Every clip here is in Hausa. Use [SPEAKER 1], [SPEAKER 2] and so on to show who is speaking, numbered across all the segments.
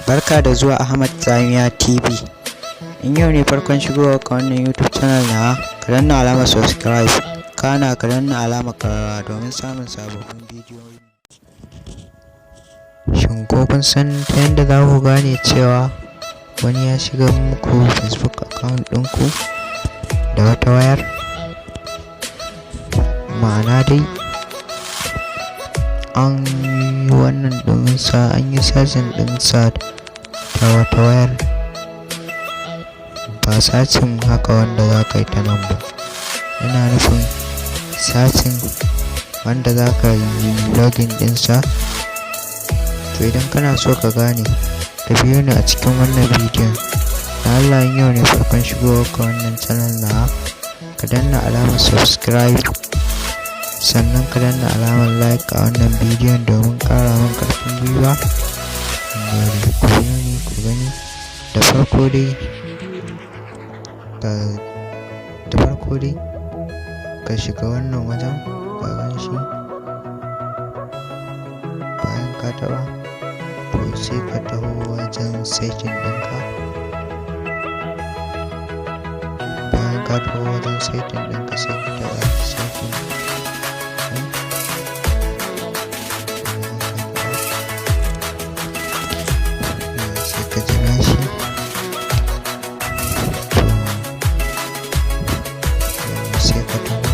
[SPEAKER 1] Barka da zuwa Ahmad Tsamiya TV. In yau ne farkon shigowa ka wannan YouTube channel na, ka danna alamar subscribe, kana ka danna alamar ƙararrawa domin samun sababbin bidiyoyi. Shin ko kun san ta yadda za ku gane cewa wani ya shiga muku Facebook account ɗinku da wata wayar? Ma'ana dai an yi wannan domin an yi sacin ɗinsa ta wata wayar, ba sacin haka wanda za ka yi ta nan ba. Ina nufin sacin wanda za ka yi login ɗinsa. To idan kana so ka gane, ka biyo ni a cikin wannan bidiyon. Da Allah, in yau ne farkon shigowa ka wannan channel na, ka danna alamar subscribe, sannan ka danna alamar like a wannan bidiyon domin ƙara min ƙarfin gwiwa. Ku biyo ni ku gani. Da farko dai ka shiga wannan wajen, ka gan shi. Bayan ka taɓa, to sai ka taho wajen setting ɗinka. Bayan ka taho wajen setting ɗinka, sai ka taɓa setting. Sai ka jira shi. Sai ka taho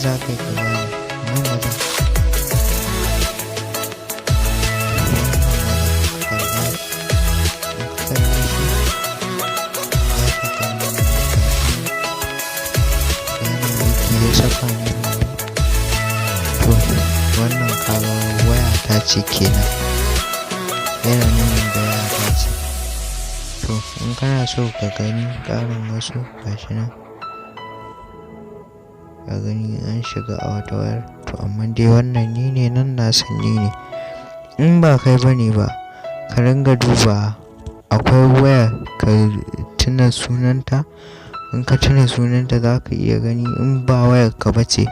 [SPEAKER 1] za ka yi ka gane nan wajen. To wannan kaga waya ta ce kenan, yana nuna da waya ta ce. To in kana so ka gani ƙarin wasu, gashi nan ka gani an shiga a wata wayar. To amma dai wannan ni ne nan, na san ni ne. In ba kai bane ba, ka ringa duba akwai waya ka tuna sunanta. In ka tuna sunanta za ka iya gani. In ba wayar ka bace,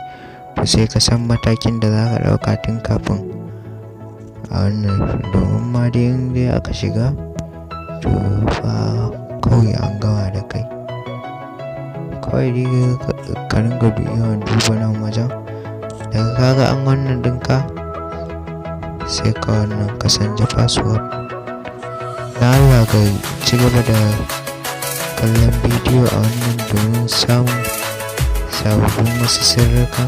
[SPEAKER 1] to sai ka san matakin da za ka ɗauka tun kafin a wannan. Domin ma dai in dai aka shiga, to fa kawai an gama da kai. Kawai dai ka ringa yawan duba nan wajen. Daga kaga an wannan ɗinka, sai ka wannan ka canja password. Na Allah, ka ci gaba da kallon bidiyo a wannan domin samun sababbin wasu sirrikan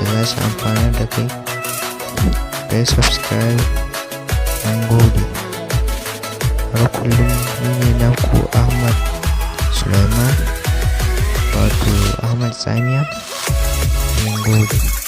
[SPEAKER 1] da za su amfana da kai. Ka yi subscribe. Mun gode. Har kullum ni ne naku Ahmad Sulaiman, wato Ahmad Tsamiya. Mun gode.